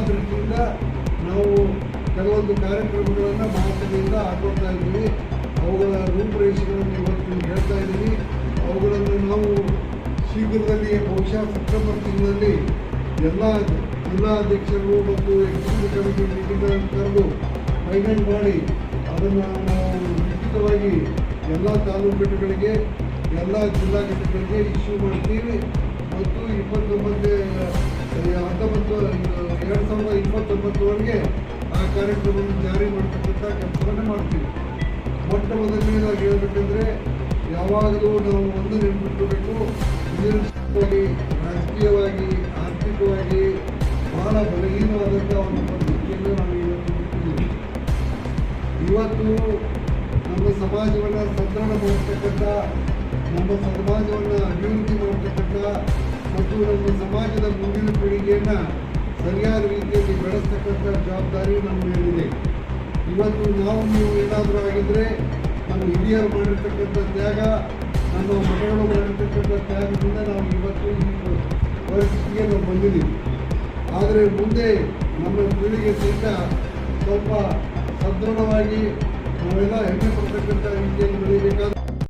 ದೃಷ್ಟಿಯಿಂದ ನಾವು ಕೆಲವೊಂದು ಕಾರ್ಯಕ್ರಮಗಳನ್ನು ಮಹಾಸಭೆಯಿಂದ ಹಾಕೊಳ್ತಾ ಇದ್ದೀವಿ. ಅವುಗಳ ರೂಪುರೇಷೆಗಳನ್ನು ಇವತ್ತು ಹೇಳ್ತಾ ಇದ್ದೀವಿ. ಅವುಗಳನ್ನು ನಾವು ಶೀಘ್ರದಲ್ಲಿ ಬಹುಶಃ ಸೆಪ್ಟೆಂಬರ್ ತಿಂಗಳಲ್ಲಿ ಎಲ್ಲ ಜಿಲ್ಲಾಧ್ಯಕ್ಷರು ಮತ್ತು ಎಕ್ಸಿಕ್ಯೂಟಿವ್ ಕಮಿಟಿ ಮೀಟಿಂಗ್ಗಳನ್ನು ಕರೆದು ಫೈನಲ್ ಮಾಡಿ ಅದನ್ನು ನಾವು ಲಿಖಿತವಾಗಿ ಎಲ್ಲ ತಾಲೂಕು ಘಟಕಗಳಿಗೆ ಎಲ್ಲ ಜಿಲ್ಲಾ ಘಟಕಗಳಿಗೆ ಇಶ್ಯೂ ಮಾಡ್ತೀವಿ. ಮತ್ತು 2029ವರೆಗೆ ಆ ಕಾರ್ಯಕ್ರಮವನ್ನು ಜಾರಿ ಮಾಡ್ತಕ್ಕಂಥ ಕೆಲಸವನ್ನೇ ಮಾಡ್ತೀವಿ. ಮೊಟ್ಟ ಮೊದಲನೇದಾಗಿ ಹೇಳಬೇಕಂದ್ರೆ ಯಾವಾಗಲೂ ನಾವು ಒಂದು ನೆನಪಿಟ್ಕೋಬೇಕು, ರಾಜಕೀಯವಾಗಿ ಆರ್ಥಿಕವಾಗಿ ಬಹಳ ಬಲಹೀನವಾದಂಥ ಒಂದು ಪರಿಸ್ಥಿತಿಯನ್ನು ನಾವು ಇವತ್ತು ಬಿಟ್ಟಿದ್ದೀವಿ. ಇವತ್ತು ನಮ್ಮ ಸಮಾಜವನ್ನು ಸದೃಢ ಮಾಡತಕ್ಕಂಥ, ನಮ್ಮ ಸಮಾಜವನ್ನು ಅಭಿವೃದ್ಧಿ ಮಾಡತಕ್ಕಂಥ ಮತ್ತು ನಮ್ಮ ಸಮಾಜದ ಮುಂದಿನ ಪೀಳಿಗೆಯನ್ನು ಸರಿಯಾದ ರೀತಿಯಲ್ಲಿ ಬೆಳೆಸ್ತಕ್ಕಂಥ ಜವಾಬ್ದಾರಿ ನಮ್ಮ ಮೇಲಿದೆ. ಇವತ್ತು ನೀವು ಏನಾದರೂ ಆಗಿದ್ದರೆ ನಮ್ಮ ಹಿರಿಯರು ಮಾಡಿರ್ತಕ್ಕಂಥ ತ್ಯಾಗ, ನಮ್ಮ ಮನೆಗಳು ಮಾಡಿರ್ತಕ್ಕಂಥ ತ್ಯಾಗದಿಂದ ನಾವು ಇವತ್ತು ಈ ಪರಿಸ್ಥಿತಿಗೆ ನಾವು ಬಂದಿದ್ದೀವಿ. ಆದರೆ ಮುಂದೆ ನಮ್ಮ ಪೀಳಿಗೆ ಸಹಿತ ಸ್ವಲ್ಪ ಸದೃಢವಾಗಿ ನಾವೆಲ್ಲ ಹೆಮ್ಮೆ ಪಡ್ತಕ್ಕಂಥ ರೀತಿಯಲ್ಲಿ ಬೆಳೀಬೇಕಾದ